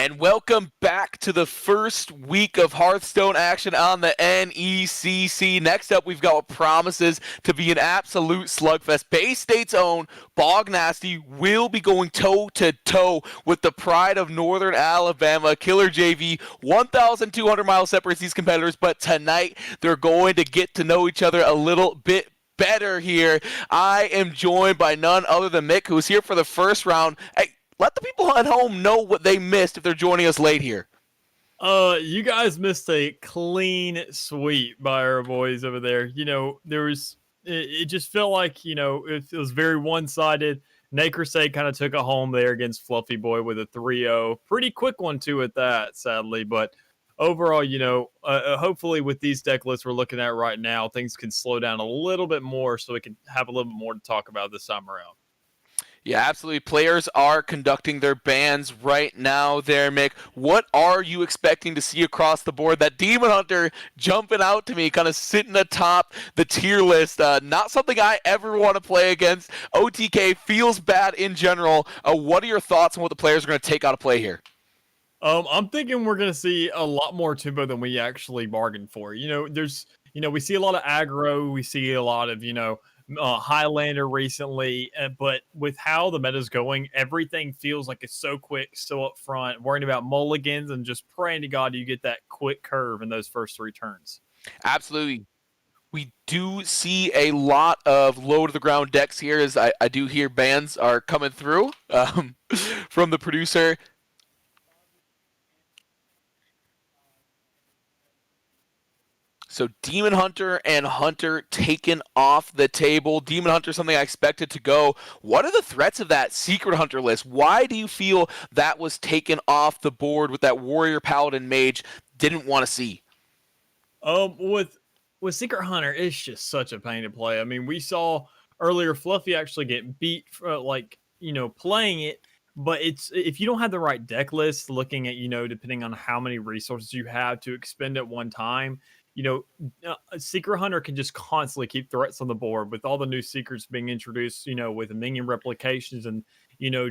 And welcome back to the first week of Hearthstone action on the NECC. Next up, we've got what promises to be an absolute slugfest. Bay State's own Bognasty will be going toe-to-toe with the pride of Northern Alabama, KillerJV. 1,200 miles separates these competitors, but tonight they're going to get to know each other a little bit better here. I am joined by none other than Mick, who's here for the first round. Hey, let the people at home know what they missed if they're joining us late here. You guys missed a clean sweep by our boys over there. It just felt like, it was very one-sided. NECC kind of took it home there against Fluffy Boy with a 3-0. Pretty quick one, too, at that, sadly. But overall, hopefully with these deck lists we're looking at right now, things can slow down a little bit more so we can have a little bit more to talk about this time around. Yeah, absolutely. Players are conducting their bans right now there, Mick. What are you expecting to see across the board? That Demon Hunter jumping out to me, kind of sitting atop the tier list. Not something I ever want to play against. OTK feels bad in general. What are your thoughts on what the players are going to take out of play here? I'm thinking we're going to see a lot more tempo than we actually bargained for. We see a lot of aggro. We see a lot of, Highlander recently, but with how the meta's going, everything feels like it's so quick, so up front, worrying about mulligans and just praying to God you get that quick curve in those first 3 turns. Absolutely. We do see a lot of low-to-the-ground decks here, as I do hear bans are coming through from the producer. So Demon Hunter and Hunter taken off the table. Demon Hunter, something I expected to go. What are the threats of that Secret Hunter list? Why do you feel that was taken off the board with that Warrior Paladin Mage didn't want to see? With Secret Hunter, it's just such a pain to play. I mean, we saw earlier Fluffy actually get beat for, playing it. But if you don't have the right deck list, looking at, depending on how many resources you have to expend at one time, a Secret Hunter can just constantly keep threats on the board with all the new secrets being introduced, with minion replications and,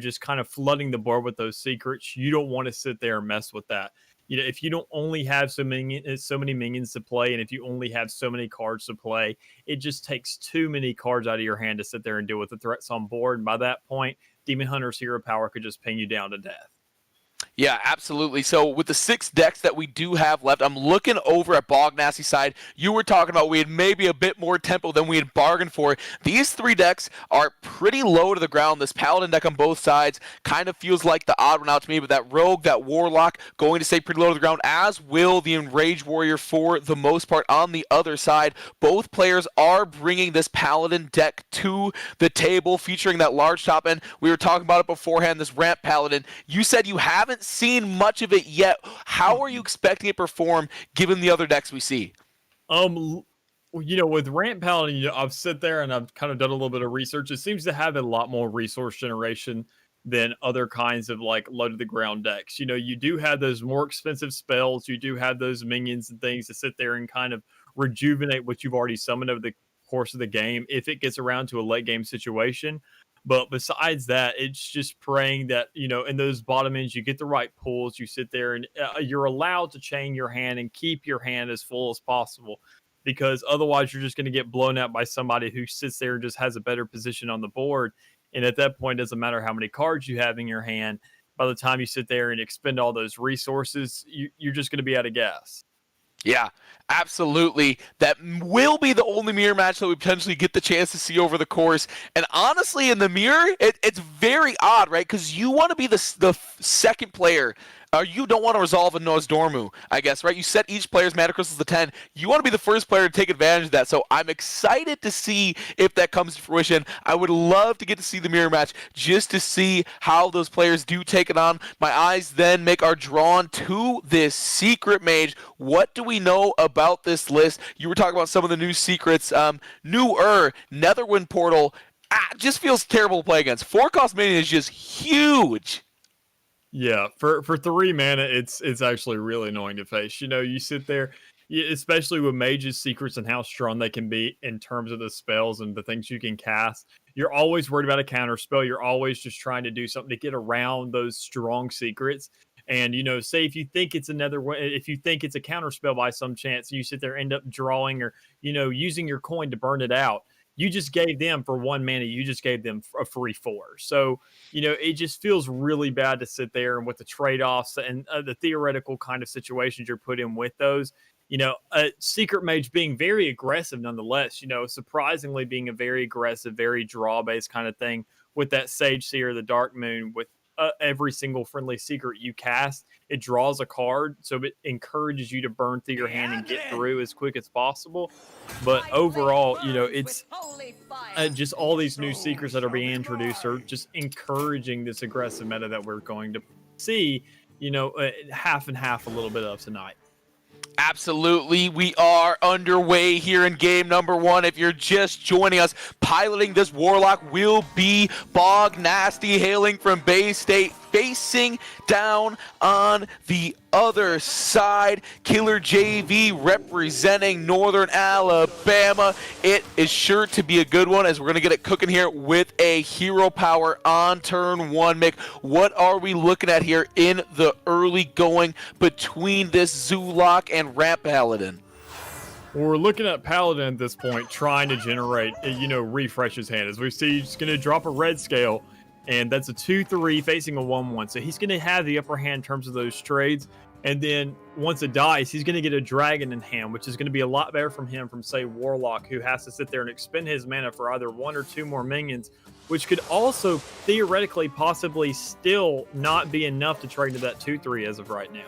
just kind of flooding the board with those secrets. You don't want to sit there and mess with that. If you don't only have so many minions to play, and if you only have so many cards to play, it just takes too many cards out of your hand to sit there and deal with the threats on board. And by that point, Demon Hunter's hero power could just ping you down to death. Yeah, absolutely. So with the 6 decks that we do have left, I'm looking over at Bognasty's side. You were talking about we had maybe a bit more tempo than we had bargained for. These 3 decks are pretty low to the ground. This Paladin deck on both sides kind of feels like the odd one out to me, but that Rogue, that Warlock, going to stay pretty low to the ground, as will the Enraged Warrior for the most part on the other side. Both players are bringing this Paladin deck to the table, featuring that large top end. We were talking about it beforehand, this Ramp Paladin. You said you haven't seen much of it yet. How are you expecting it to perform given the other decks we see? With Ramp Paladin, I've sit there and I've kind of done a little bit of research. It seems to have a lot more resource generation than other kinds of low to the ground decks. You do have those more expensive spells. You do have those minions and things to sit there and kind of rejuvenate what you've already summoned over the course of the game if it gets around to a late game situation. But besides that, it's just praying that, in those bottom ends, you get the right pulls. You sit there and you're allowed to chain your hand and keep your hand as full as possible, because otherwise you're just going to get blown out by somebody who sits there and just has a better position on the board. And at that point, it doesn't matter how many cards you have in your hand. By the time you sit there and expend all those resources, you're just going to be out of gas. Yeah, absolutely. That will be the only mirror match that we potentially get the chance to see over the course. And honestly, in the mirror, it's very odd, right? Because you want to be the second player. You don't want to resolve a Nozdormu, I guess, right? You set each player's mana crystals to 10. You want to be the first player to take advantage of that. So I'm excited to see if that comes to fruition. I would love to get to see the mirror match just to see how those players do take it on. My eyes then are drawn to this secret mage. What do we know about this list? You were talking about some of the new secrets. Newer Netherwind Portal just feels terrible to play against. 4-cost minion is just huge. Yeah, for 3 mana, it's actually really annoying to face. You sit there, especially with mages' secrets and how strong they can be in terms of the spells and the things you can cast. You're always worried about a counter spell. You're always just trying to do something to get around those strong secrets. And, you know, say if you think it's another way, if you think it's a counter spell by some chance, and you sit there, end up drawing or, you know, using your coin to burn it out, you just gave them for 1 mana, you just gave them a free 4. So, you know, it just feels really bad to sit there and with the trade offs and the theoretical kind of situations you're put in with those. You know, Secret Mage being very aggressive nonetheless, you know, surprisingly being a very aggressive, very draw based kind of thing with that Sage Seer, the Dark Moon, with every single friendly secret you cast, it draws a card. So it encourages you to burn through your hand and get through as quick as possible. But overall, you know, it's just all these new secrets that are being introduced are just encouraging this aggressive meta that we're going to see, you know, half and half a little bit of tonight. Absolutely. We are underway here in game number 1. If you're just joining us, piloting this Warlock will be Bognasty, hailing from Bay State, facing down on the other side. KillerJV representing Northern Alabama. It is sure to be a good one, as we're going to get it cooking here with a hero power on turn 1. Mick, what are we looking at here in the early going between this Zoolock and Ramp Paladin? We're looking at Paladin at this point, trying to generate, you know, refresh his hand. As we see, he's going to drop a red scale, and that's a 2/3 facing a 1/1. So he's going to have the upper hand in terms of those trades. And then once it dies, he's going to get a dragon in hand, which is going to be a lot better from him from, say, Warlock, who has to sit there and expend his mana for either 1 or 2 more minions, which could also theoretically possibly still not be enough to trade to that 2/3 as of right now.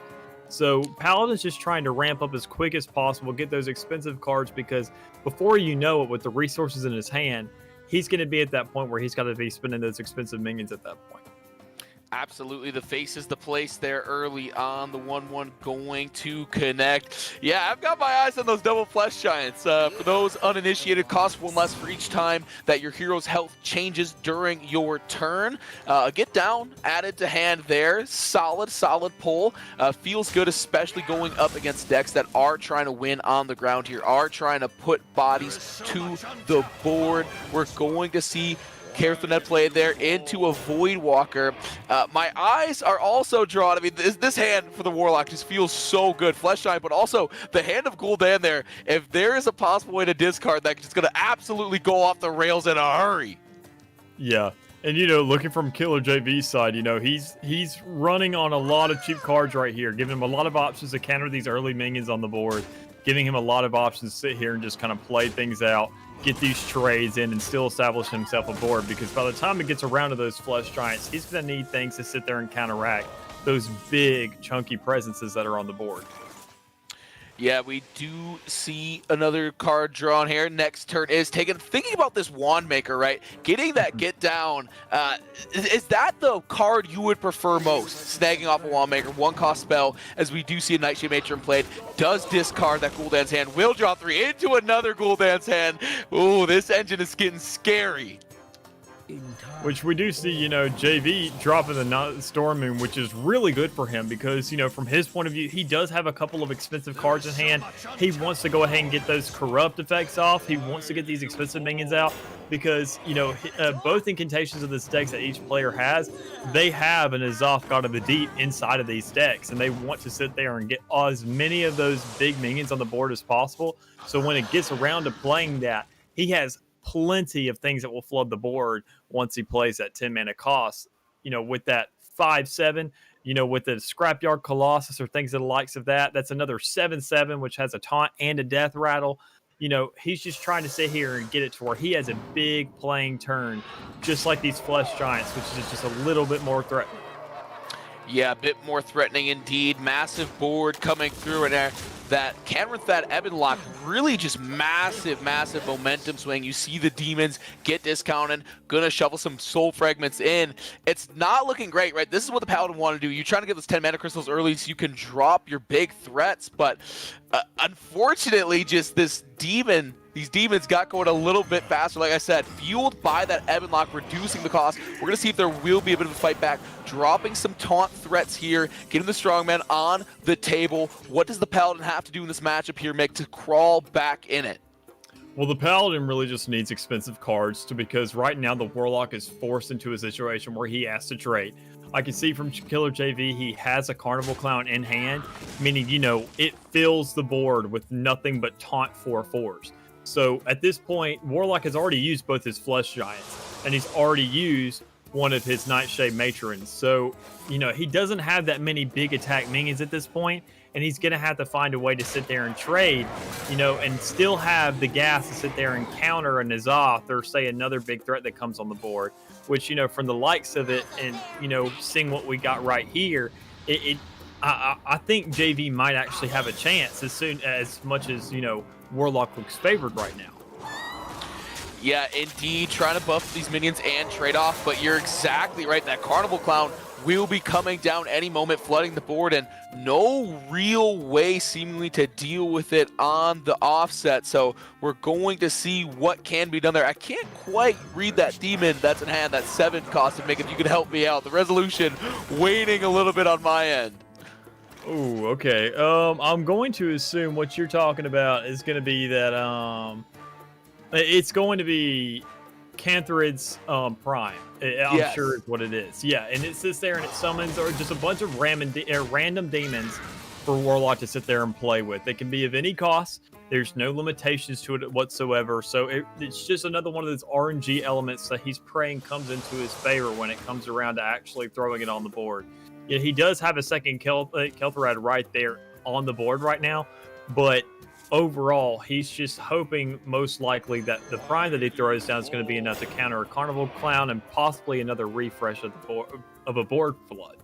So Paladin's just trying to ramp up as quick as possible, get those expensive cards, because before you know it, with the resources in his hand, he's going to be at that point where he's got to be spending those expensive minions at that point. Absolutely, the face is the place there early on. The 1/1 going to connect. Yeah, I've got my eyes on those double flesh giants. For those uninitiated, cost 1 less for each time that your hero's health changes during your turn. Get down, added to hand there. Solid pull. Feels good, especially going up against decks that are trying to win on the ground here, are trying to put bodies to the board. We're going to see Hearthstone played there into a Void Walker. My eyes are also drawn. I mean, this hand for the Warlock just feels so good. Flesh Giant, but also the hand of Gul'dan there. If there is a possible way to discard that, it's going to absolutely go off the rails in a hurry. Yeah. And, you know, looking from KillerJV's side, you know, he's running on a lot of cheap cards right here, giving him a lot of options to counter these early minions on the board, giving him a lot of options to sit here and just kind of play things out, get these trades in, and still establish himself aboard, because by the time it gets around to those flesh giants, he's going to need things to sit there and counteract those big chunky presences that are on the board. Yeah, we do see another card drawn here. Next turn is taken. Thinking about this Wand Maker, right? Getting that get down, is that the card you would prefer most? Snagging off a Wand Maker, 1-cost spell, as we do see a Nightshade Matron played, does discard that Gul'dan's hand, will draw 3 into another Gul'dan's hand. Ooh, this engine is getting scary. Which we do see, you know, JV dropping the Storm Moon, which is really good for him because, you know, from his point of view, he does have a couple of expensive cards in hand. He wants to go ahead and get those corrupt effects off. He wants to get these expensive minions out because, you know, both incantations of this decks that each player has, they have an Azoth God of the Deep inside of these decks, and they want to sit there and get as many of those big minions on the board as possible. So when it gets around to playing that, he has plenty of things that will flood the board once he plays that 10 mana cost, you know, with that 5/7, you know, with the Scrapyard Colossus or things of the likes of that. That's another 7/7, which has a taunt and a death rattle. You know, he's just trying to sit here and get it to where he has a big playing turn, just like these flesh giants, which is just a little bit more threatening. Yeah, a bit more threatening indeed. Massive board coming through, and that Cameron that Ebonlock, really just massive momentum swing. You see the demons get discounted, gonna shovel some soul fragments in. It's not looking great, right? This is what the Paladin want to do. You're trying to get those 10 mana crystals early so you can drop your big threats, but unfortunately, just these demons got going a little bit faster. Like I said, fueled by that Ebonlock, reducing the cost. We're going to see if there will be a bit of a fight back, dropping some taunt threats here, getting the strongman on the table. What does the Paladin have to do in this matchup here, Mick, to crawl back in it? Well, the Paladin really just needs expensive cards because right now the Warlock is forced into a situation where he has to trade. I can see from KillerJV he has a Carnival Clown in hand, meaning, you know, it fills the board with nothing but taunt 4/4s. So at this point, Warlock has already used both his Flesh Giants, and he's already used one of his Nightshade Matrons. So, you know, he doesn't have that many big attack minions at this point, and he's going to have to find a way to sit there and trade, you know, and still have the gas to sit there and counter a N'Zoth or, say, another big threat that comes on the board, which, you know, from the likes of it and, you know, seeing what we got right here, I think JV might actually have a chance as much as, you know, Warlock looks favored right now. Yeah, indeed, trying to buff these minions and trade off, but you're exactly right. That Carnival Clown will be coming down any moment, flooding the board, and no real way seemingly to deal with it on the offset. So we're going to see what can be done there. I can't quite read that demon that's in hand, that 7 cost. Mick, if you can help me out. The resolution waiting a little bit on my end. Oh, okay. I'm going to assume what you're talking about is going to be that it's going to be Canthrid's Prime. I'm sure it's what it is. Yeah, and it sits there and it summons or just a bunch of random demons for Warlock to sit there and play with. They can be of any cost. There's no limitations to it whatsoever. So it's just another one of those RNG elements that he's praying comes into his favor when it comes around to actually throwing it on the board. Yeah, he does have a second Kel'Thuzad right there on the board right now, but overall, he's just hoping most likely that the Prime that he throws down is going to be enough to counter a Carnival Clown and possibly another refresh of a board flood.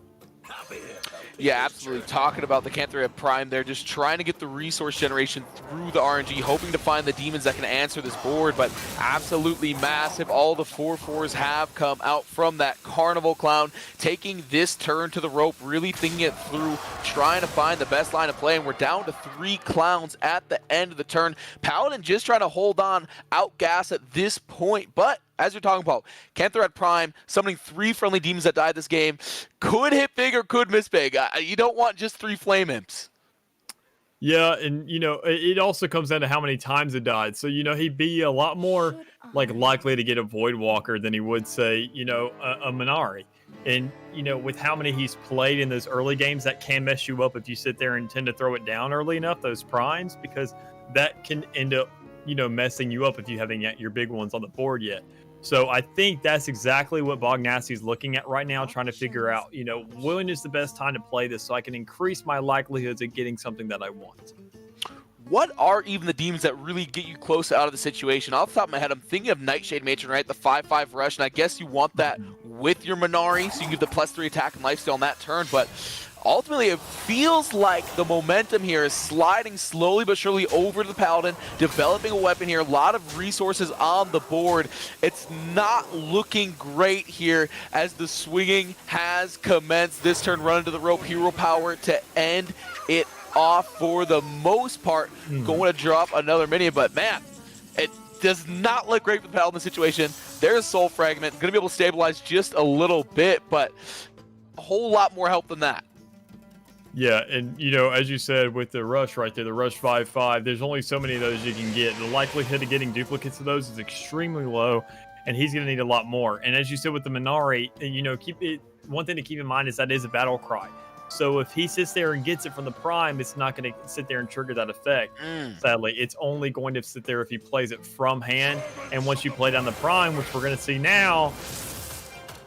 Yeah, absolutely. Talking about the Canthrid Prime there, just trying to get the resource generation through the RNG, hoping to find the demons that can answer this board, but absolutely massive. All the 4/4s have come out from that Carnival Clown, taking this turn to the rope, really thinking it through, trying to find the best line of play, and we're down to 3 clowns at the end of the turn. Paladin just trying to hold on, outgas at this point, but as you're talking about, Canthrid Prime summoning 3 friendly demons that died this game. Could hit big or could miss big. You don't want just 3 Flame Imps. Yeah, and, you know, it also comes down to how many times it died. So, you know, he'd be a lot more, like, likely to get a Void Walker than he would, say, you know, a Minari. And, you know, with how many he's played in those early games, that can mess you up if you sit there and tend to throw it down early enough, those primes, because that can end up, you know, messing you up if you haven't got your big ones on the board yet. So I think that's exactly what Bognasty's looking at right now, trying to figure out, you know, when is the best time to play this so I can increase my likelihoods of getting something that I want. What are even the demons that really get you close out of the situation? Off the top of my head, I'm thinking of Nightshade Matron, right? The 5/5 rush, and I guess you want that with your Minari, so you give the +3 attack and lifesteal on that turn, but ultimately, it feels like the momentum here is sliding slowly but surely over to the Paladin, developing a weapon here, a lot of resources on the board. It's not looking great here as the swinging has commenced. This turn run into the rope, hero power to end it off for the most part. Going to drop another minion, but man, it does not look great for the Paladin situation. There's Soul Fragment, going to be able to stabilize just a little bit, but a whole lot more help than that. Yeah, and, you know, as you said, with the rush right there, the rush 5/5, there's only so many of those you can get. The likelihood of getting duplicates of those is extremely low, and he's going to need a lot more. And as you said with the Minari, you know, one thing to keep in mind is that is a battle cry. So if he sits there and gets it from the Prime, it's not going to sit there and trigger that effect. Sadly, it's only going to sit there if he plays it from hand. And once you play down the Prime, which we're going to see now,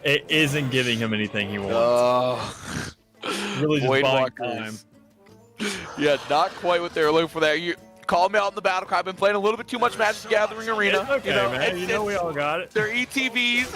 it isn't giving him anything he wants. Really just buying time. Yeah, not quite what they were looking for there. You call me out in the battle cry. I've been playing a little bit too much Magic Gathering Arena. It's okay, man. You know we all got it. They're ETBs.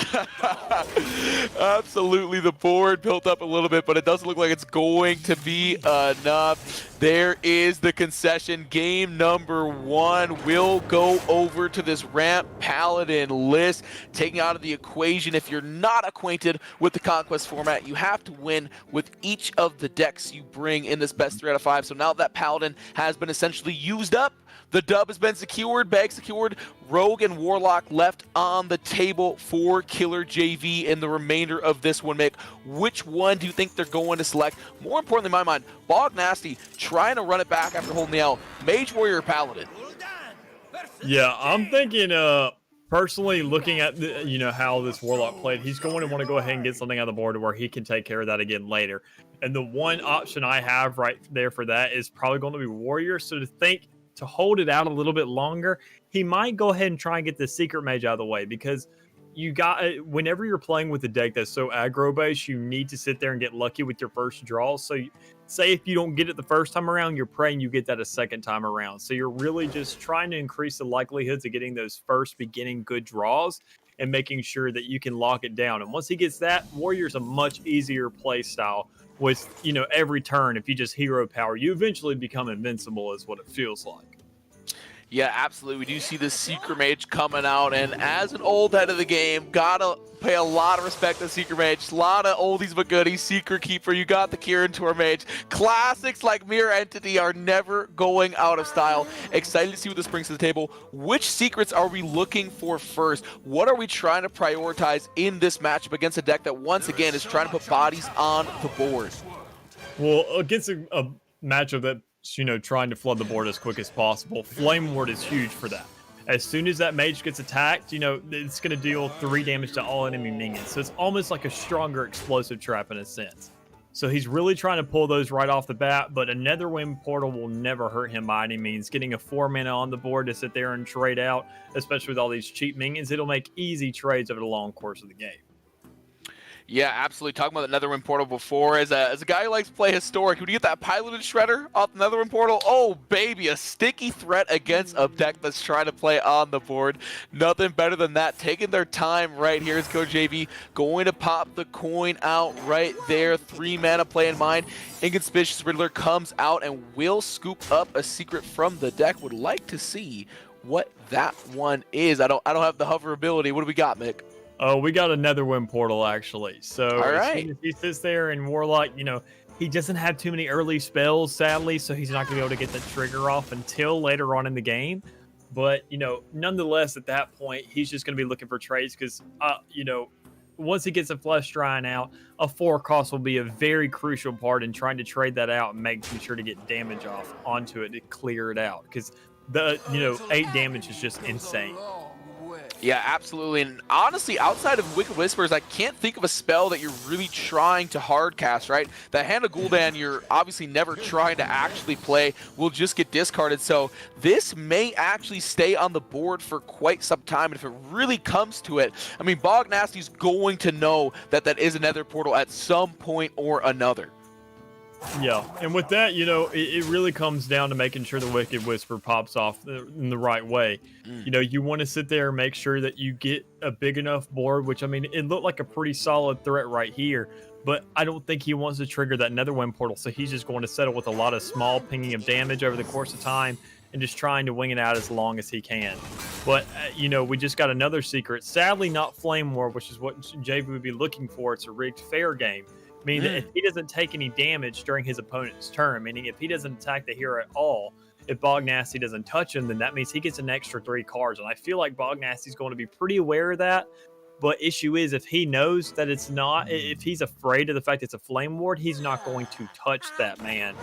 Absolutely, the board built up a little bit, but it doesn't look like it's going to be enough. There is the concession. Game number 1 will go over to this Ramp Paladin list, taking out of the equation. If you're not acquainted with the Conquest format, you have to win with each of the decks you bring in this best 3 out of 5. So now that Paladin has been essentially used up, the dub has been secured, bag secured, Rogue and Warlock left on the table for KillerJV in the remainder of this one, Mick. Which one do you think they're going to select? More importantly, in my mind, Bognasty trying to run it back after holding the L. Mage Warrior Paladin. Yeah, I'm thinking Personally, looking at how this Warlock played, he's going to want to go ahead and get something on the board where he can take care of that again later. And the one option I have right there for that is probably going to be Warrior. So to hold it out a little bit longer, he might go ahead and try and get the Secret Mage out of the way, because whenever you're playing with a deck that's so aggro based, you need to sit there and get lucky with your first draw. So say if you don't get it the first time around, you're praying you get that a second time around. So you're really just trying to increase the likelihoods of getting those first beginning good draws and making sure that you can lock it down. And once he gets that, Warrior's a much easier play style with, every turn. If you just hero power, you eventually become invincible is what it feels like. Yeah, absolutely. We do see the Secret Mage coming out, and as an old head of the game, gotta pay a lot of respect to Secret Mage. A lot of oldies but goodies. Secret Keeper, you got the Kirin Tor Mage. Classics like Mirror Entity are never going out of style. Excited to see what this brings to the table. Which secrets are we looking for first? What are we trying to prioritize in this matchup against a deck that, once again, is trying to put bodies on the board? Well, against a matchup that trying to flood the board as quick as possible, Flame Ward is huge for that. As soon as that mage gets attacked, it's going to deal 3 damage to all enemy minions. So it's almost like a stronger explosive trap in a sense. So he's really trying to pull those right off the bat, but a Netherwind Portal will never hurt him by any means. Getting a 4 mana on the board to sit there and trade out, especially with all these cheap minions, it'll make easy trades over the long course of the game. Yeah, absolutely. Talking about the Netherwind Portal before, as a guy who likes to play Historic, would you get that Piloted Shredder off the Netherwind Portal? Oh, baby, a sticky threat against a deck that's trying to play on the board. Nothing better than that. Taking their time right here is KillerJV going to pop the coin out right there. 3 mana play in mind. Inconspicuous Riddler comes out and will scoop up a secret from the deck. Would like to see what that one is. I don't have the hover ability. What do we got, Mick? Oh, we got a Netherwind Portal, actually. So as soon as he sits there and Warlock, he doesn't have too many early spells, sadly, so he's not going to be able to get the trigger off until later on in the game. But, nonetheless, at that point, he's just going to be looking for trades because, once he gets the flesh drying out, a 4 cost will be a very crucial part in trying to trade that out and making sure to get damage off onto it to clear it out. Because the, 8 damage is just insane. Yeah, absolutely. And honestly, outside of Wicked Whispers, I can't think of a spell that you're really trying to hard cast, right? The Hand of Gul'dan, you're obviously never trying to actually play, will just get discarded. So this may actually stay on the board for quite some time. And if it really comes to it, I mean, Bognasty's going to know that that is a Nether Portal at some point or another. Yeah, and with that, it really comes down to making sure the Wicked Whisper pops off in the right way. You want to sit there and make sure that you get a big enough board, which, I mean, it looked like a pretty solid threat right here, but I don't think he wants to trigger that Netherwind Portal, so he's just going to settle with a lot of small pinging of damage over the course of time and just trying to wing it out as long as he can. But, we just got another secret. Sadly, not Flame War, which is what JV would be looking for. It's a rigged fair game. Meaning that if he doesn't take any damage during his opponent's turn, meaning if he doesn't attack the hero at all, if Bognasty doesn't touch him, then that means he gets an extra 3 cards. And I feel like Bognasty's going to be pretty aware of that. But issue is, if he knows that it's not, if he's afraid of the fact it's a Flame Ward, he's not going to touch that man,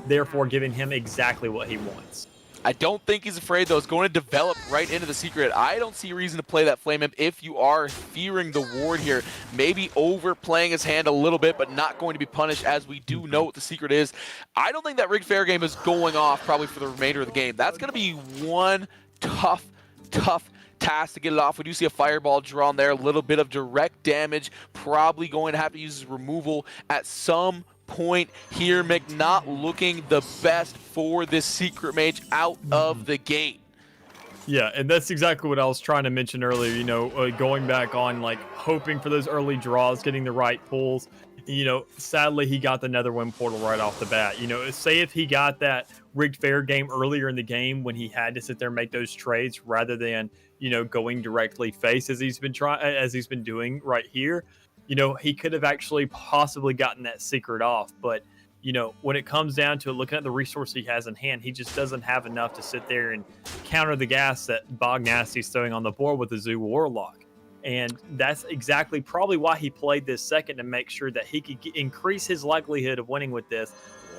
therefore giving him exactly what he wants. I don't think he's afraid, though. It's going to develop right into the secret. I don't see a reason to play that Flame Imp if you are fearing the ward here. Maybe overplaying his hand a little bit, but not going to be punished, as we do know what the secret is. I don't think that Rigged Fair game is going off probably for the remainder of the game. That's going to be one tough task to get it off. We do see a fireball drawn there, a little bit of direct damage. Probably going to have to use his removal at some point here. Mick not looking the best for this Secret Mage out of the gate. Yeah, and that's exactly what I was trying to mention earlier, going back on, like, hoping for those early draws, getting the right pulls. Sadly, he got the Netherwind Portal right off the bat. Say if he got that Rigged Fair game earlier in the game when he had to sit there and make those trades rather than, going directly face as he's been doing right here, he could have actually possibly gotten that secret off. But, when it comes down to it, looking at the resource he has in hand, he just doesn't have enough to sit there and counter the gas that Bognasty's throwing on the board with the Zoo Warlock. And that's exactly probably why he played this second, to make sure that he could increase his likelihood of winning with this.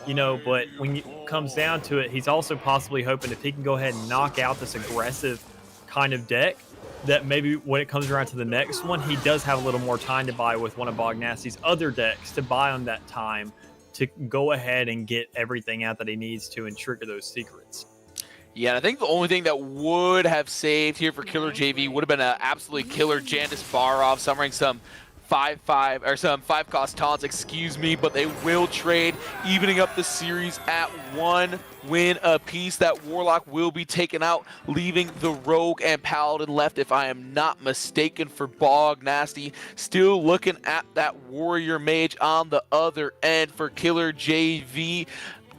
But when it comes down to it, he's also possibly hoping if he can go ahead and knock out this aggressive kind of deck, that maybe when it comes around to the next one, he does have a little more time to buy with one of Bognasty's other decks to buy on that time to go ahead and get everything out that he needs to and trigger those secrets. Yeah, and I think the only thing that would have saved here for KillerJV would have been an absolutely killer Jandis Barov summering some 5/5 or some 5-cost taunts, excuse me, but they will trade, evening up the series at 1 win apiece. That Warlock will be taken out, leaving the Rogue and Paladin left, if I am not mistaken, for Bognasty. Still looking at that Warrior Mage on the other end for KillerJV.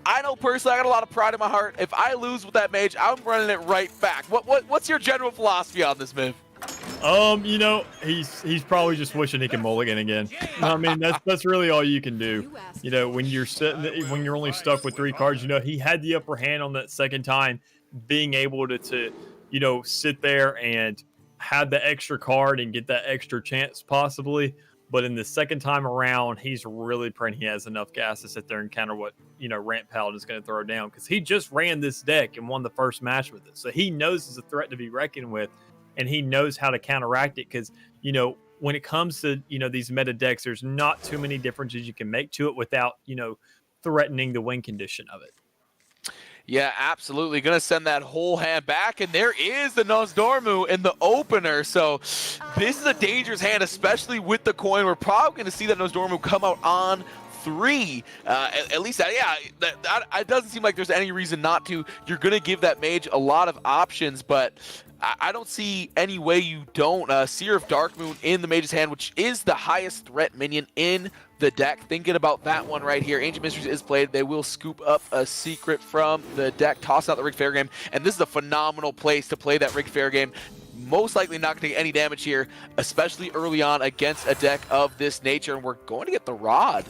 I know personally, I got a lot of pride in my heart. If I lose with that mage, I'm running it right back. What's your general philosophy on this, Miv? You know, he's probably just wishing he can mulligan again. I mean, that's really all you can do. You know, when you're only stuck with 3 cards, you know, he had the upper hand on that second time, being able to you know, sit there and have the extra card and get that extra chance possibly. But in the second time around, he's really praying he has enough gas to sit there and counter what, you know, Ramp Paladin is going to throw down, because he just ran this deck and won the first match with it. So he knows it's a threat to be reckoned with, and he knows how to counteract it, because, you know, when it comes to, you know, these meta decks, there's not too many differences you can make to it without, you know, threatening the win condition of it. Yeah, absolutely. Going to send that whole hand back, and there is the Nosdormu in the opener. So this is a dangerous hand, especially with the coin. We're probably going to see that Nosdormu come out on 3. At least, yeah, it doesn't seem like there's any reason not to. You're going to give that mage a lot of options, but I don't see any way you don't. Seer of Darkmoon in the mage's hand, which is the highest threat minion in the deck. Thinking about that one right here. Ancient Mysteries is played. They will scoop up a secret from the deck, toss out the Rigged Fair Game, and this is a phenomenal place to play that Rigged Fair Game. Most likely not going to take any damage here, especially early on against a deck of this nature, and we're going to get the Rod.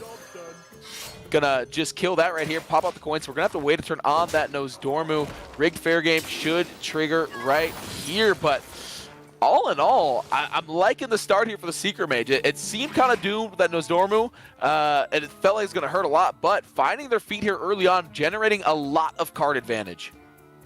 Gonna just kill that right here, pop out the coins. We're gonna have to wait to turn on that Nosdormu. Rigged Fair Game should trigger right here, but all in all, I'm liking the start here for the Secret Mage. It seemed kind of doomed with that Nosdormu, and it felt like it's gonna hurt a lot, but finding their feet here early on, generating a lot of card advantage.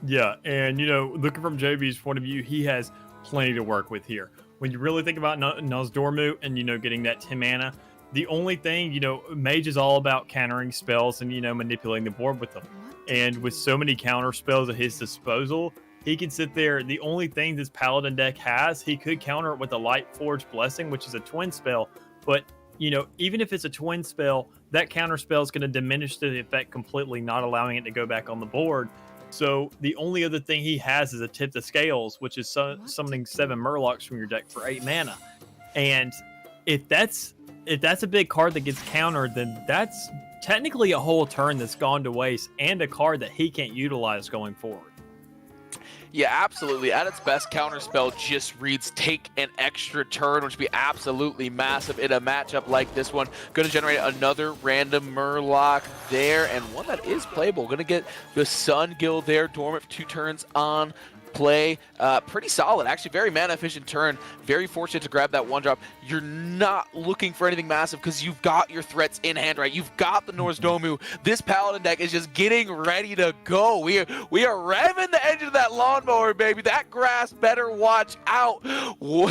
Yeah, and, you know, looking from JV's point of view, he has plenty to work with here. When you really think about Nosdormu and, you know, getting that 10 mana, the only thing, you know, Mage is all about countering spells and, you know, manipulating the board with them. And with so many counter spells at his disposal, he can sit there. The only thing this Paladin deck has, he could counter it with a Light Forge Blessing, which is a twin spell. But, you know, even if it's a twin spell, that counter spell is going to diminish the effect completely, not allowing it to go back on the board. So the only other thing he has is a Tip the Scales, which is summoning 7 Murlocs from your deck for 8 mana. And if that's a big card that gets countered, then that's technically a whole turn that's gone to waste, and a card that he can't utilize going forward. Yeah, absolutely. At its best, Counterspell just reads take an extra turn, which would be absolutely massive in a matchup like this one. Going to generate another random Murloc there, and one that is playable. Going to get the Sun Guild there, dormant for 2 turns on play. Pretty solid, actually. Very mana efficient turn. Very fortunate to grab that 1-drop. You're not looking for anything massive because you've got your threats in hand, right? You've got the Nosdormu. This Paladin deck is just getting ready to go. We are revving the engine of that lawnmower, baby. That grass better watch out.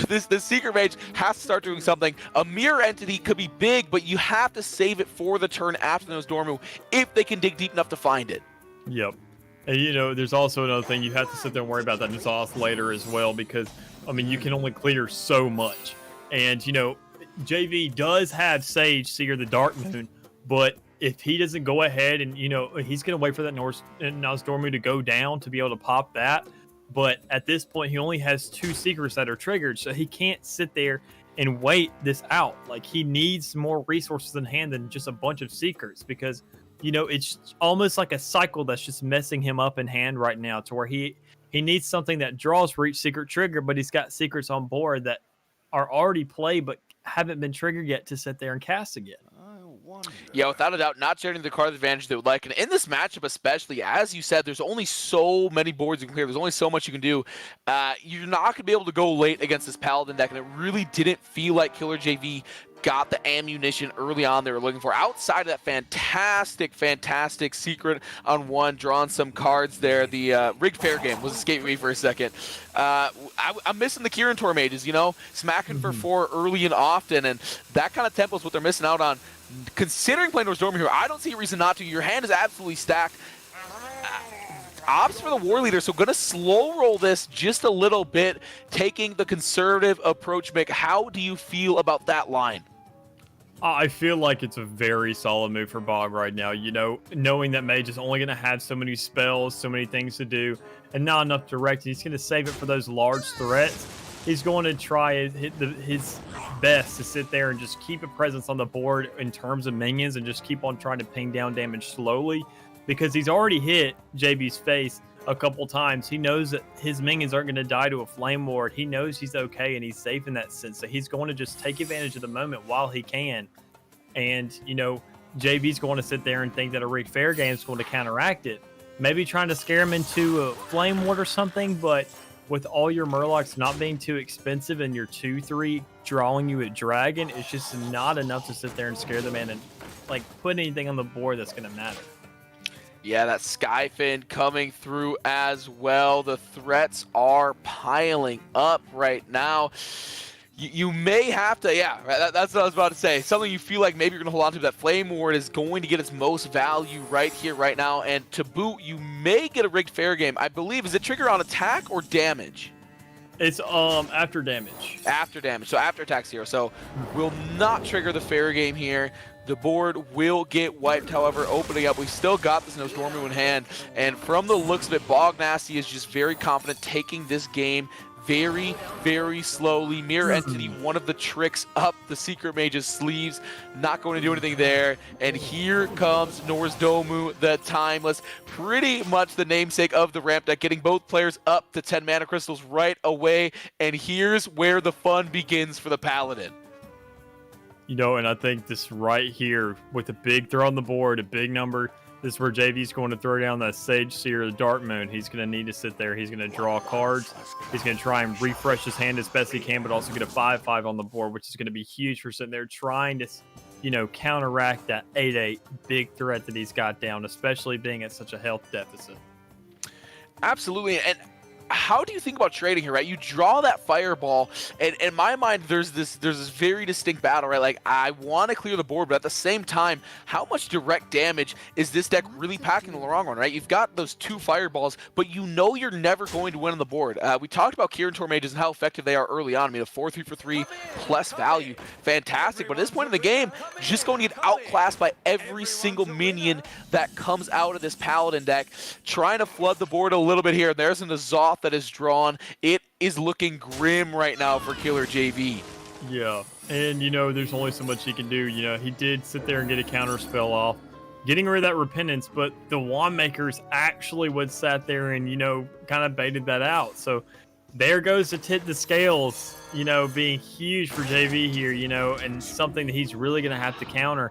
This Secret Mage has to start doing something. A mirror entity could be big, but you have to save it for the turn after the Nosdormu if they can dig deep enough to find it. Yep. And, you know, there's also another thing. You have to sit there and worry about that exhaust later as well, because, I mean, you can only clear so much. And, you know, JV does have Sage, Seer the Darkmoon, but if he doesn't go ahead and, you know, he's going to wait for that Nosdormu to go down to be able to pop that. But at this point, he only has 2 secrets that are triggered, so he can't sit there and wait this out. Like, he needs more resources in hand than just a bunch of secrets, because, you know, it's almost like a cycle that's just messing him up in hand right now, to where he needs something that draws for each secret trigger, but he's got secrets on board that are already played but haven't been triggered yet to sit there and cast again. Yeah, without a doubt, not generating the card advantage they would like. And in this matchup especially, as you said, there's only so many boards you can clear. There's only so much you can do. You're not going to be able to go late against this Paladin deck, and it really didn't feel like KillerJV got the ammunition early on they were looking for. Outside of that fantastic secret on one, drawing some cards there. The rigged fair game was escaping me for a second. I'm missing the Kirin Tor mages, smacking for 4 early and often, and that kind of tempo is what they're missing out on. Considering playing Norse Dormer here, I don't see a reason not to. Your hand is absolutely stacked. Ops for the war leader, so going to slow roll this just a little bit, taking the conservative approach. Mick, how do you feel about that line? I feel like it's a very solid move for Bog right now. Knowing that Mage is only going to have so many spells, so many things to do, and not enough direct. He's going to save it for those large threats. He's going to try his best to sit there and just keep a presence on the board in terms of minions and just keep on trying to ping down damage slowly, because he's already hit JV's face a couple times. He knows that his minions aren't going to die to a flame ward. He knows he's okay and he's safe in that sense. So he's going to just take advantage of the moment while he can. And, JV's going to sit there and think that a rigged fair game is going to counteract it. Maybe trying to scare him into a flame ward or something, but with all your Murlocs not being too expensive and your 2/3 drawing you a dragon, it's just not enough to sit there and scare the man and put anything on the board that's going to matter. Yeah, that Skyfin coming through as well. The threats are piling up right now. You may have to, that's what I was about to say. Something you feel like maybe you're going to hold on to. That Flame Ward is going to get its most value right here, right now. And to boot, you may get a rigged fair game. I believe, is it trigger on attack or damage? It's after damage. After damage, so after attack 0. So will not trigger the fair game here. The board will get wiped, however, opening up. We've still got this No Stormy in hand, and from the looks of it, Bognasty is just very confident taking this game very, very slowly. Mirror Entity, one of the tricks up the Secret Mage's sleeves, not going to do anything there. And here comes Norse Domu, the Timeless, pretty much the namesake of the ramp deck, getting both players up to 10 mana crystals right away. And here's where the fun begins for the Paladin. And I think this right here, with a big throw on the board, a big number, this is where JV's going to throw down that Sage Seer, the Dark Moon. He's going to need to sit there. He's going to draw cards. He's going to try and refresh his hand as best he can, but also get a 5/5 on the board, which is going to be huge for sitting there trying to, counteract that 8/8 big threat that he's got down, especially being at such a health deficit. Absolutely. And how do you think about trading here, right? You draw that fireball, and in my mind, there's this very distinct battle, right? Like, I want to clear the board, but at the same time, how much direct damage is this deck really packing in the long run, right? You've got those 2 fireballs, but you're never going to win on the board. We talked about Kirin Tor mages and how effective they are early on. I mean, a 4/3 for 3 plus value, fantastic. But at this point in the game, just going to get outclassed by every single minion that comes out of this Paladin deck. Trying to flood the board a little bit here. There's an Azoth that is drawn. It is looking grim right now for KillerJV. Yeah, and there's only so much he can do. He did sit there and get a counter spell off, getting rid of that Repentance, but the Wand Makers actually sat there and kind of baited that out. So there goes to tip the scales, being huge for JV here, and something that he's really going to have to counter.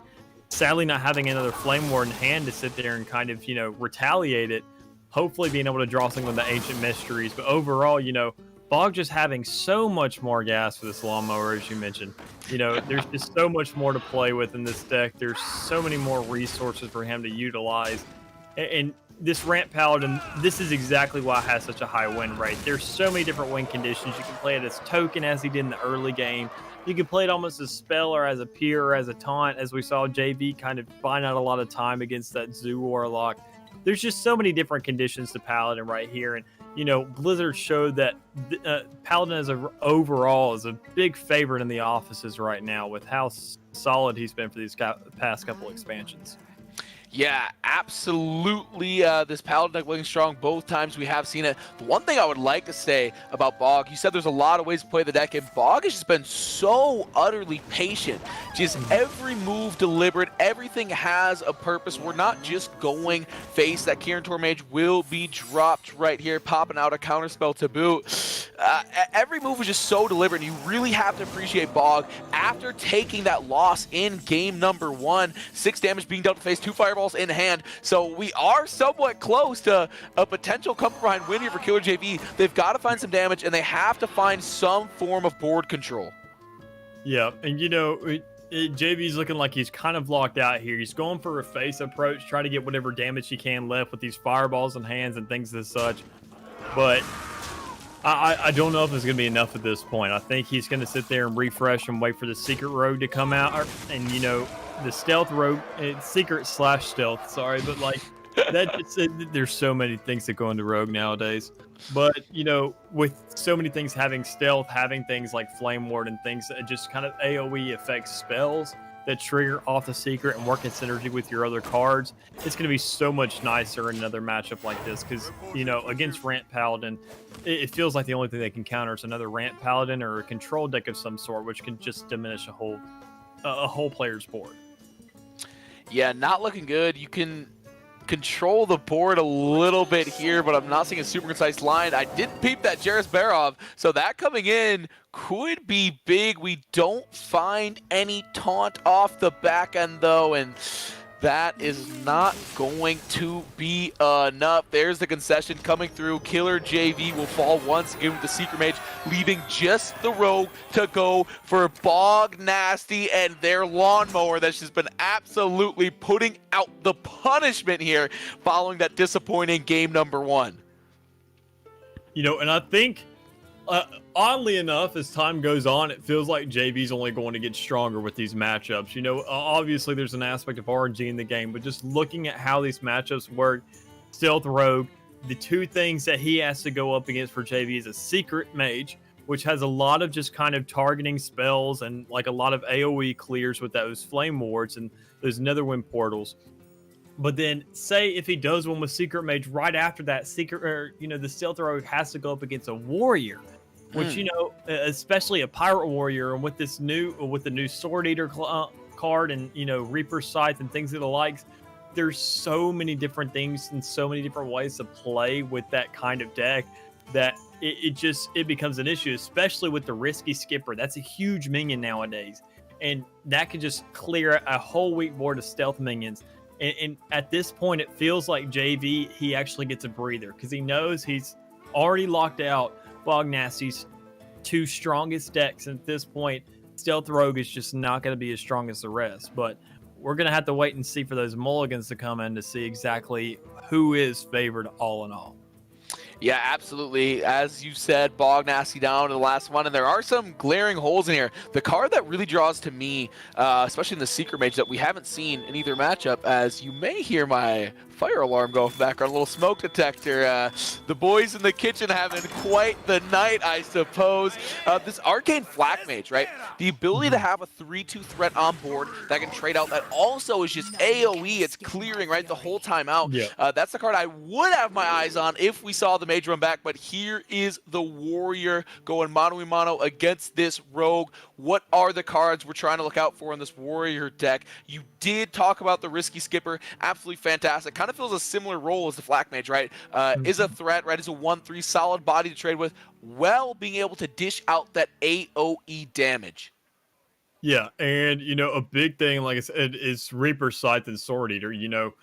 Sadly, not having another Flame Ward in hand to sit there and kind of retaliate it. Hopefully being able to draw something with the Ancient Mysteries. But overall, Bog just having so much more gas for this lawnmower, as you mentioned. There's just so much more to play with in this deck. There's so many more resources for him to utilize. And this Ramp Paladin, this is exactly why it has such a high win rate. There's so many different win conditions. You can play it as token, as he did in the early game. You can play it almost as spell or as a peer or as a taunt, as we saw JV kind of buying out a lot of time against that Zoo Warlock. There's just so many different conditions to Paladin right here. And, Blizzard showed that Paladin overall is a big favorite in the offices right now with how solid he's been for these past couple expansions. Yeah, absolutely. This Paladin deck looking strong both times we have seen it. The one thing I would like to say about Bog, you said there's a lot of ways to play the deck, and Bog has just been so utterly patient. Just every move deliberate, everything has a purpose. We're not just going face. That Kieran Tormage will be dropped right here, popping out a counterspell to boot. Every move was just so deliberate, and you really have to appreciate Bog after taking that loss in game number 1. 6 damage being dealt to face, 2 fireballs in hand. So we are somewhat close to a potential come from behind win here for KillerJV. They've got to find some damage, and they have to find some form of board control. Yeah, and you know, JV's looking like he's kind of locked out here. He's going for a face approach, trying to get whatever damage he can left with these fireballs in hands and things as such. But I don't know if it's going to be enough at this point. I think he's going to sit there and refresh and wait for the secret rogue to come out. And, you know, the stealth rogue, secret / stealth, sorry. But, like, there's so many things that go into rogue nowadays. But, you know, with so many things having stealth, having things like Flame Ward and things that just kind of AoE affect spells that trigger off the secret and work in synergy with your other cards, it's going to be so much nicer in another matchup like this because, you know, against Rant Paladin, it feels like the only thing they can counter is another Rant Paladin or a control deck of some sort, which can just diminish a whole player's board. Yeah, not looking good. You can control the board a little bit here, but I'm not seeing a super concise line. I didn't peep that Jairus Barov, so that coming in could be big. We don't find any taunt off the back end, though, and that is not going to be enough. There's the concession coming through. KillerJV will fall once again with the Secret Mage, leaving just the Rogue to go for Bognasty and their lawnmower that's just been absolutely putting out the punishment here following that disappointing game number 1. You know, and I think oddly enough, as time goes on, it feels like JV's only going to get stronger with these matchups. You know, obviously there's an aspect of RNG in the game, but just looking at how these matchups work, Stealth Rogue, the 2 things that he has to go up against for JV is a Secret Mage, which has a lot of just kind of targeting spells and like a lot of AoE clears with those Flame Wards and those Netherwind portals. But then, say if he does one with Secret Mage, right after that, the Stealth Rogue has to go up against a Warrior, which, you know, especially a Pirate Warrior, and with the new Sword Eater card and, you know, Reaper Scythe and things of the likes, there's so many different things and so many different ways to play with that kind of deck that it becomes an issue, especially with the Risky Skipper. That's a huge minion nowadays, and that can just clear a whole weak board of stealth minions. And at this point, it feels like JV, he actually gets a breather because he knows he's already locked out Bognasty's 2 strongest decks. And at this point, Stealth Rogue is just not going to be as strong as the rest. But we're going to have to wait and see for those mulligans to come in to see exactly who is favored all in all. Yeah, absolutely. As you said, Bognasty down to the last one, and there are some glaring holes in here. The card that really draws to me, especially in the Secret Mage, that we haven't seen in either matchup, as you may hear my fire alarm go off the background, a little smoke detector. The boys in the kitchen having quite the night, I suppose. This Arcane Flak Mage, right? The ability to have a 3/2 threat on board that can trade out, that also is just AoE. It's clearing, right, the whole time out. Yeah. That's the card I would have my eyes on if we saw the Mage run back, but here is the Warrior going mano-a-mano against this Rogue. What are the cards we're trying to look out for in this Warrior deck? You did talk about the Risky Skipper. Absolutely fantastic. Kind of fills a similar role as the Flak Mage, right? Is a threat, right? Is a 1/3 solid body to trade with, while being able to dish out that AoE damage. Yeah, and, you know, a big thing, like I said, is Reaper Scythe and Sword Eater. You know,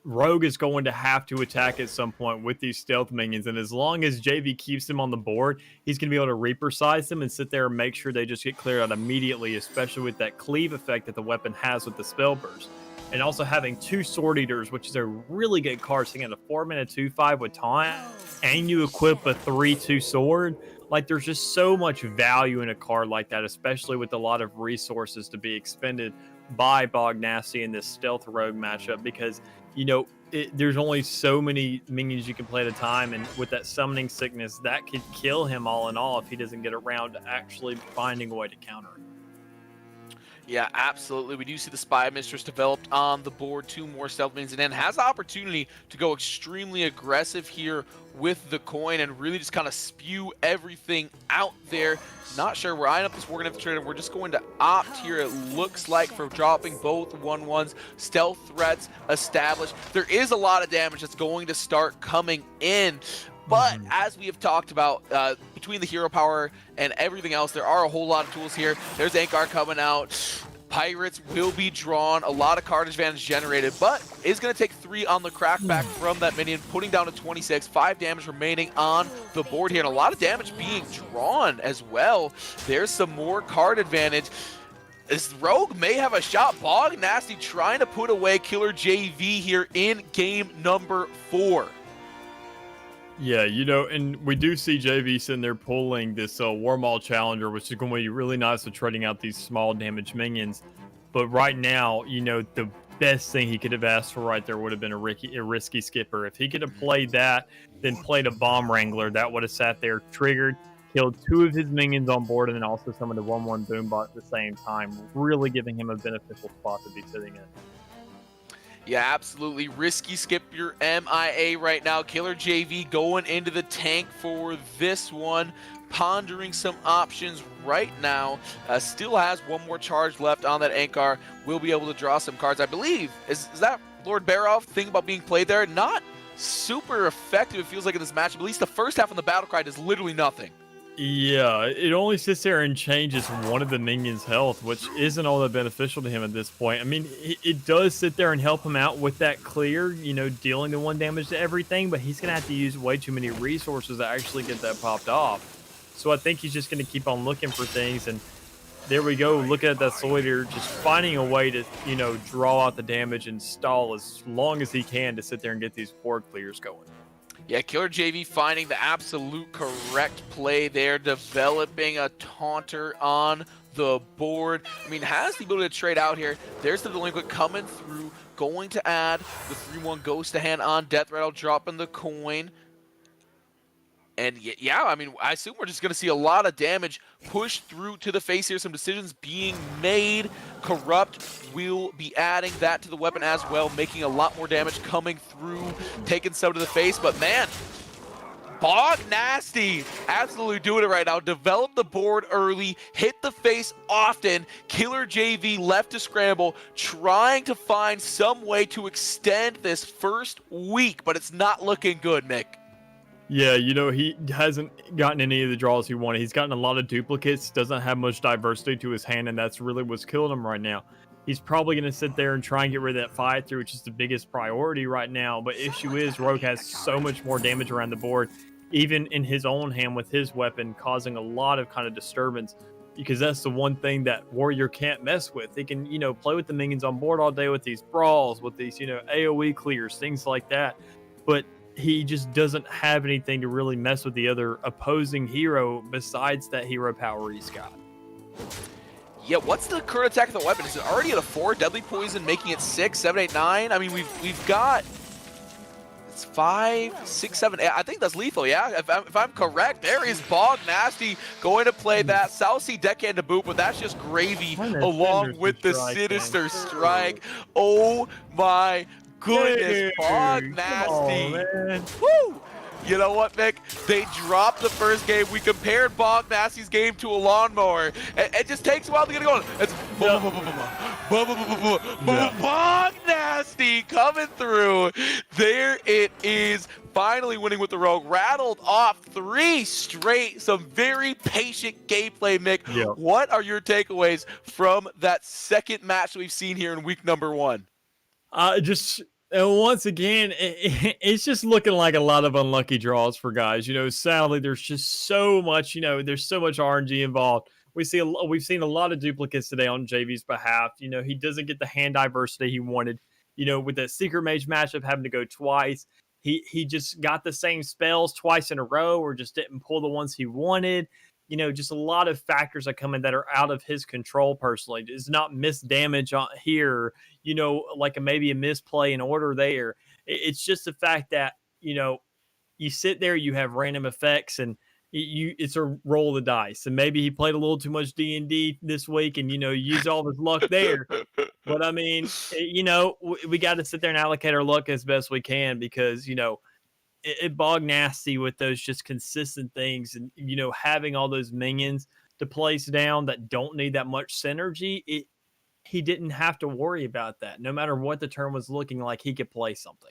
Rogue is going to have to attack at some point with these stealth minions, and as long as JV keeps them on the board, he's going to be able to Reaper Scythe them and sit there and make sure they just get cleared out immediately, especially with that cleave effect that the weapon has with the spell burst. And also having 2 Sword Eaters, which is a really good card, sitting at a 4-mana 2/5 with taunt, and you equip a 3/2 sword. Like, there's just so much value in a card like that, especially with a lot of resources to be expended by Bognasty in this Stealth Rogue matchup, because, you know, there's only so many minions you can play at a time, and with that Summoning Sickness, that could kill him all in all if he doesn't get around to actually finding a way to counter it. Yeah, absolutely. We do see the Spy Mistress developed on the board, 2 more stealth minions, and then has the opportunity to go extremely aggressive here with the coin and really just kind of spew everything out there. Not sure we're eyeing up this Warg Infiltrator. We're just going to opt here, it looks like, for dropping both 1/1s. Stealth threats established. There is a lot of damage that's going to start coming in. But as we have talked about, between the hero power and everything else, there are a whole lot of tools here. There's Ankar coming out. Pirates will be drawn. A lot of card advantage generated, but is going to take 3 on the crackback from that minion, putting down to 26. 5 damage remaining on the board here, and a lot of damage being drawn as well. There's some more card advantage. This Rogue may have a shot. Bognasty trying to put away KillerJV here in game number 4. Yeah, you know, and we do see JV sitting there pulling this Warmaul Challenger, which is going to be really nice for trading out these small damage minions. But right now, you know, the best thing he could have asked for right there would have been a risky skipper. If he could have played that, then played a Bomb Wrangler, that would have sat there, triggered, killed 2 of his minions on board, and then also some of the 1/1 Boombot at the same time, really giving him a beneficial spot to be sitting in. Yeah, absolutely. Risky skip your MIA right now. KillerJV going into the tank for this one. Pondering some options right now. Still has 1 more charge left on that Ankar. Will be able to draw some cards. I believe, is that Lord Barov thing about being played there? Not super effective, it feels like, in this match. At least the first half on the battle cry does literally nothing. Yeah, it only sits there and changes one of the minions' health, which isn't all that beneficial to him at this point. I mean, it does sit there and help him out with that clear, you know, dealing the 1 damage to everything, but he's going to have to use way too many resources to actually get that popped off. So I think he's just going to keep on looking for things, and there we go, looking at that Solider, just finding a way to, you know, draw out the damage and stall as long as he can to sit there and get these board clears going. Yeah, KillerJV finding the absolute correct play there, developing a taunter on the board. I mean, has the ability to trade out here. There's the Delinquent coming through, going to add the 3/1 Ghost to hand on Death Rattle, dropping the coin. And yeah, I mean, I assume we're just going to see a lot of damage pushed through to the face here. Some decisions being made. Corrupt will be adding that to the weapon as well, making a lot more damage coming through, taking some to the face. But man, Bognasty absolutely doing it right now. Develop the board early, hit the face often. KillerJV left to scramble, trying to find some way to extend this first week, but it's not looking good, Mick. Yeah, you know, he hasn't gotten any of the draws he wanted. He's gotten a lot of duplicates, doesn't have much diversity to his hand, and that's really what's killing him right now. He's probably going to sit there and try and get rid of that fight through, which is the biggest priority right now. But issue is, Rogue has so much more damage around the board, even in his own hand with his weapon, causing a lot of kind of disturbance, because that's the one thing that Warrior can't mess with. He can, you know, play with the minions on board all day with these brawls, with these, you know, AoE clears, things like that. But he just doesn't have anything to really mess with the other opposing hero besides that hero power he's got. Yeah, what's the current attack of the weapon? Is it already at a 4? Deadly Poison making it 6, 7, 8, 9? I mean, we've got... It's 5, 6, 7, 8. I think that's lethal, yeah? If I'm correct, there is Bognasty going to play that. South Sea Deckhand to boot, but that's just gravy along with the Sinister Strike. Oh my goodness, Bognasty. Woo! You know what, Mick? They dropped the first game. We compared Bognasty's game to a lawnmower. It just takes a while to get it going. It's Bognasty coming through. There it is, finally winning with the Rogue. Rattled off 3 straight. Some very patient gameplay, Mick. Yep. What are your takeaways from that second match that we've seen here in week number 1? Once again, it's just looking like a lot of unlucky draws for guys. You know, sadly, there's just so much, you know, there's so much RNG involved. We've seen a lot of duplicates today on JV's behalf. You know, he doesn't get the hand diversity he wanted. You know, with that Secret Mage matchup having to go twice, he just got the same spells twice in a row or just didn't pull the ones he wanted. You know, just a lot of factors that come in that are out of his control personally. It's not missed damage on here, you know, like maybe a misplay in order there. It's just the fact that, you know, you sit there, you have random effects, and, it's a roll of the dice, and maybe he played a little too much D&D this week, and used all of his luck there. But I mean, we got to sit there and allocate our luck as best we can, because it Bognasty with those just consistent things, and having all those minions to place down that don't need that much synergy. He didn't have to worry about that. No matter what the turn was looking like, he could play something.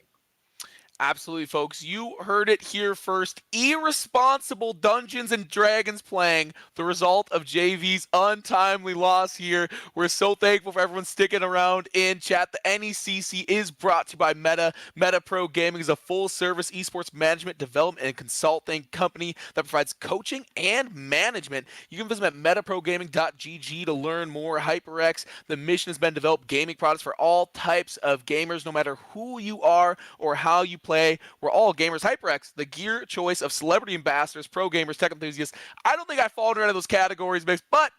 Absolutely, folks. You heard it here first. Irresponsible Dungeons and Dragons playing, the result of JV's untimely loss here. We're so thankful for everyone sticking around in chat. The NECC is brought to you by Meta. Meta Pro Gaming is a full-service esports management, development, and consulting company that provides coaching and management. You can visit at metaprogaming.gg to learn more. HyperX, the mission has been developed gaming products for all types of gamers, no matter who you are or how you play. We're all gamers. HyperX, the gear choice of celebrity ambassadors, pro gamers, tech enthusiasts. I don't think I fall into any of those categories, but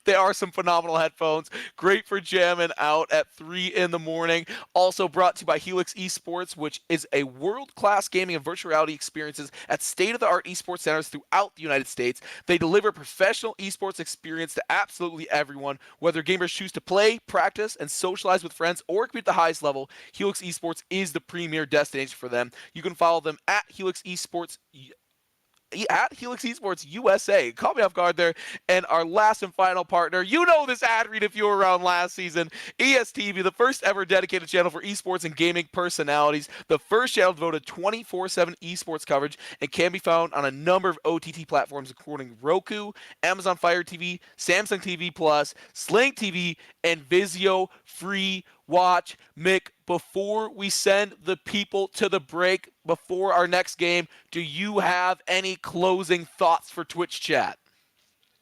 they are some phenomenal headphones. Great for jamming out at 3 in the morning. Also brought to you by Helix Esports, which is a world-class gaming and virtual reality experiences at state-of-the-art esports centers throughout the United States. They deliver professional esports experience to absolutely everyone. Whether gamers choose to play, practice, and socialize with friends, or compete at the highest level, Helix Esports is the premier destination for them. You can follow them at Helix Esports USA. Caught me off guard there. And our last and final partner, you know this ad read if you were around last season, ESTV, the first ever dedicated channel for esports and gaming personalities, the first channel devoted 24/7 esports coverage, and can be found on a number of OTT platforms including Roku, Amazon Fire TV, Samsung TV Plus, Sling TV, and Vizio Free Watch. Mick, before we send the people to the break, before our next game, do you have any closing thoughts for Twitch chat?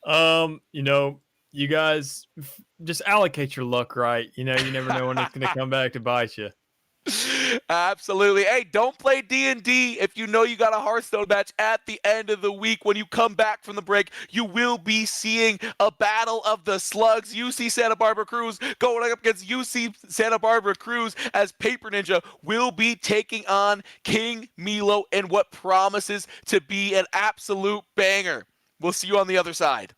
You guys just allocate your luck right. You never know when it's going to come back to bite you. Absolutely. Hey, don't play D&D if you know you got a Hearthstone match at the end of the week. When you come back from the break, you will be seeing a battle of the slugs. UC Santa Barbara Cruz going up against UC Santa Barbara Cruz, as Paper Ninja will be taking on King Milo in what promises to be an absolute banger. We'll see you on the other side.